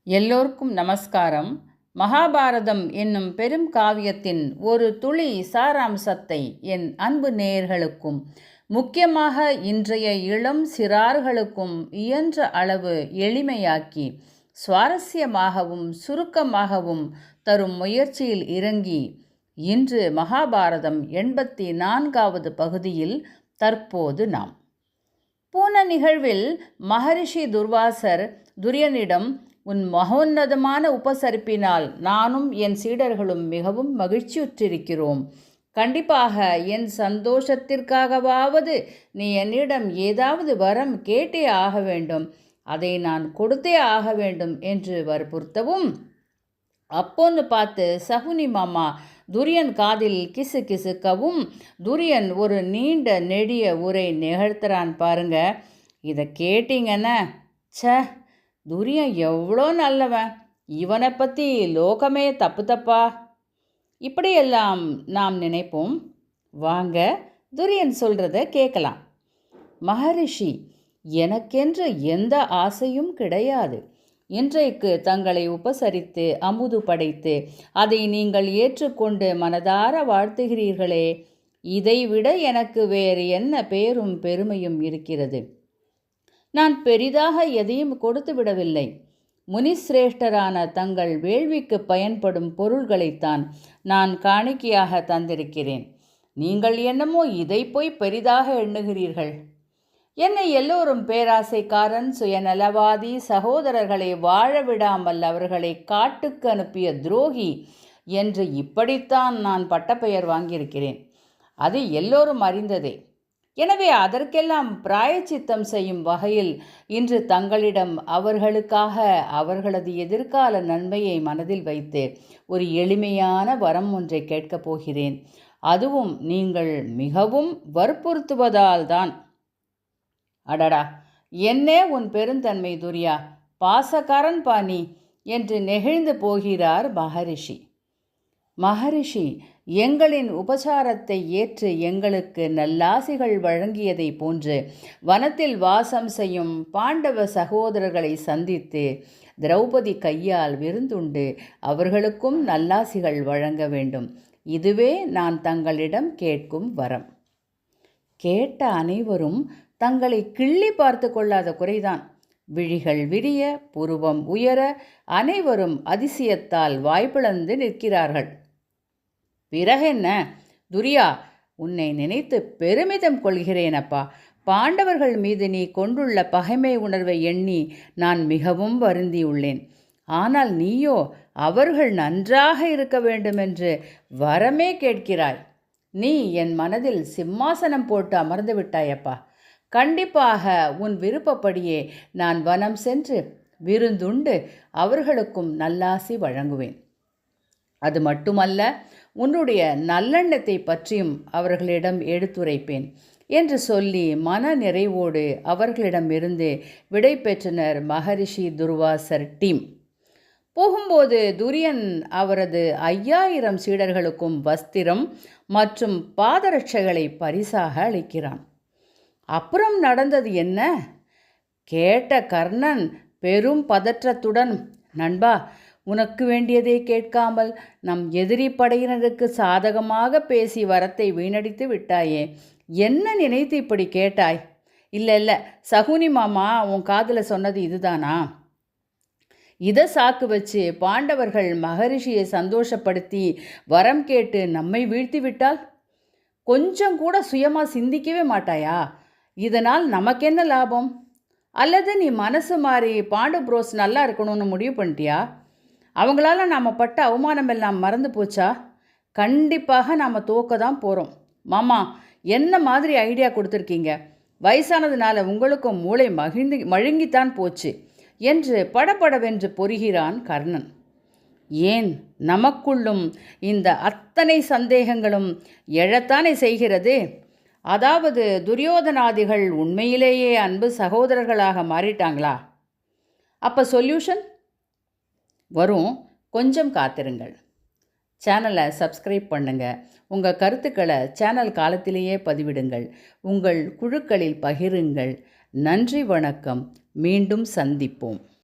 எல்லோருக்கும் நமஸ்காரம். மகாபாரதம் என்னும் பெரும் காவியத்தின் ஒரு துளி சாராம்சத்தை என் அன்பு நேயர்களுக்கும் முக்கியமாக இன்றைய இளம் சிறார்களுக்கும் இயன்ற அளவு எளிமையாக்கி சுவாரஸ்யமாகவும் சுருக்கமாகவும் தரும் முயற்சியில் இறங்கி இன்று மகாபாரதம் 84வது பகுதியில் தற்போது நாம் போன நிகழ்வில் மகரிஷி துர்வாசர் துரியனிடம், உன் மகோன்னதமான உபசரிப்பினால் நானும் என் சீடர்களும் மிகவும் மகிழ்ச்சியுற்றிருக்கிறோம். கண்டிப்பாக என் சந்தோஷத்திற்காகவாவது நீ என்னிடம் ஏதாவது வரம் கேட்டே ஆக வேண்டும், அதை நான் கொடுத்தே ஆக வேண்டும் என்று வற்புறுத்தவும், அப்போன்னு பார்த்து சகுனி மாமா துரியன் காதில் கிசு கிசுக்கவும் துரியன் ஒரு நீண்ட நெடிய உரை நிகழ்த்துறான் பாருங்க. இதை கேட்டீங்கன்னா, ச துரியன் எவ்வளோ நல்லவன், இவனை பற்றி லோகமே தப்பா இப்படியெல்லாம் நாம் நினைப்போம். வாங்க துரியன் சொல்கிறத கேட்கலாம். மகரிஷி, எனக்கென்று எந்த ஆசையும் கிடையாது. இன்றைக்கு தங்களை உபசரித்து அமுது படைத்து அதை நீங்கள் ஏற்றுக்கொண்டு மனதார வாழ்த்துகிறீர்களே, இதைவிட எனக்கு வேறு என்ன பேரும் பெருமையும் இருக்கிறது? நான் பெரிதாக எதையும் கொடுத்து விடவில்லை. முனிசிரேஷ்டரான தங்கள் வேள்விக்கு பயன்படும் பொருள்களைத்தான் நான் காணிக்கையாக தந்திருக்கிறேன். நீங்கள் என்னமோ இதை போய் பெரிதாக எண்ணுகிறீர்கள். என்னை எல்லோரும் பேராசைக்காரன், சுயநலவாதி, சகோதரர்களை வாழ விடாமல் அவர்களை காட்டுக்கு அனுப்பிய துரோகி என்று இப்படித்தான் நான் பட்டப்பெயர் வாங்கியிருக்கிறேன். அது எல்லோரும் அறிந்ததே. எனவே அதற்கெல்லாம் பிராயச்சித்தம் செய்யும் வகையில் இன்று தங்களிடம் அவர்களுக்காக அவர்களது எதிர்கால நன்மையை மனதில் வைத்து ஒரு எளிமையான வரம் ஒன்றை கேட்கப் போகிறேன். அதுவும் நீங்கள் மிகவும் வற்புறுத்துவதால் தான். அடடா, என்னே உன் பெருந்தன்மை துரியா, பாசக்காரன் பாணி என்று நெகிழ்ந்து போகிறார் மகரிஷி. மகரிஷி, எங்களின் உபசாரத்தை ஏற்று எங்களுக்கு நல்லாசிகள் வழங்கியதை போன்று வனத்தில் வாசம் செய்யும் பாண்டவ சகோதரர்களை சந்தித்து திரௌபதி கையால் விருந்துண்டு அவர்களுக்கும் நல்லாசிகள் வழங்க வேண்டும். இதுவே நான் தங்களிடம் கேட்கும் வரம். கேட்ட அனைவரும் தங்களை கிள்ளி பார்த்து கொள்ளாத குறைதான். விழிகள் விரிய, புருவம் உயர அனைவரும் அதிசயத்தால் வாய்ப்பிழந்து நிற்கிறார்கள். பிறகென்ன துரியா, உன்னை நினைத்து பெருமிதம் கொள்கிறேனப்பா. பாண்டவர்கள் மீது நீ கொண்டுள்ள பகைமை உணர்வை எண்ணி நான் மிகவும் வருந்தியுள்ளேன். ஆனால் நீயோ அவர்கள் நன்றாக இருக்க வேண்டுமென்று வரமே கேட்கிறாய். நீ என் மனதில் சிம்மாசனம் போட்டு அமர்ந்து விட்டாயப்பா. கண்டிப்பாக உன் விருப்பப்படியே நான் வனம் சென்று விருந்துண்டு அவர்களுக்கும் நல்லாசி வழங்குவேன். அது மட்டுமல்ல, உன்னுடைய நல்லெண்ணத்தை பற்றியும் அவர்களிடம் எடுத்துரைப்பேன் என்று சொல்லி மன நிறைவோடு அவர்களிடமிருந்து விடை பெற்றனர் மகரிஷி துர்வாசர் டீம். போகும்போது துரியன் அவரது 5000 சீடர்களுக்கும் வஸ்திரம் மற்றும் பாதரட்சைகளை பரிசாக அளிக்கிறான். அப்புறம் நடந்தது என்ன? கேட்ட கர்ணன் பெரும் பதற்றத்துடன், நண்பா, உனக்கு வேண்டியதை கேட்காமல் நம் எதிரி படையினருக்கு சாதகமாக பேசி வரத்தை வீணடித்து விட்டாயே, என்ன நினைத்து இப்படி கேட்டாய்? இல்லை, சகுனி மாமா உன் காதில் சொன்னது இதுதானா? இதை சாக்கு வச்சு பாண்டவர்கள் மகரிஷியை சந்தோஷப்படுத்தி வரம் கேட்டு நம்மை வீழ்த்தி விட்டால் கொஞ்சம் கூட சுயமாக சிந்திக்கவே மாட்டாயா? இதனால் நமக்கென்ன லாபம்? அல்லது நீ மனசு மாறி பாண்டு ப்ரோஸ் நல்லா இருக்கணும்னு முடிவு பண்ணிட்டியா? அவங்களால நாம் பட்ட அவமானம் எல்லாம் மறந்து போச்சா? கண்டிப்பாக நாம் தோக்க தான் போகிறோம். மாமா, என்ன மாதிரி ஐடியா கொடுத்துருக்கீங்க? வயசானதுனால உங்களுக்கும் மூளை மழுங்கித்தான் போச்சு என்று படபடவென்று பொறுகிறான் கர்ணன். ஏன், நமக்குள்ளும் இந்த அத்தனை சந்தேகங்களும் எழத்தானே செய்கிறது. அதாவது துரியோதனாதிகள் உண்மையிலேயே அன்பு சகோதரர்களாக மாறிட்டாங்களா? அப்போ சொல்யூஷன் வரும், கொஞ்சம் காத்திருங்கள். சேனலை சப்ஸ்கிரைப் பண்ணுங்கள். உங்கள் கருத்துக்களை சேனல் காலத்திலேயே பதிவிடுங்கள். உங்கள் குழுக்களில் பகிருங்கள். நன்றி, வணக்கம். மீண்டும் சந்திப்போம்.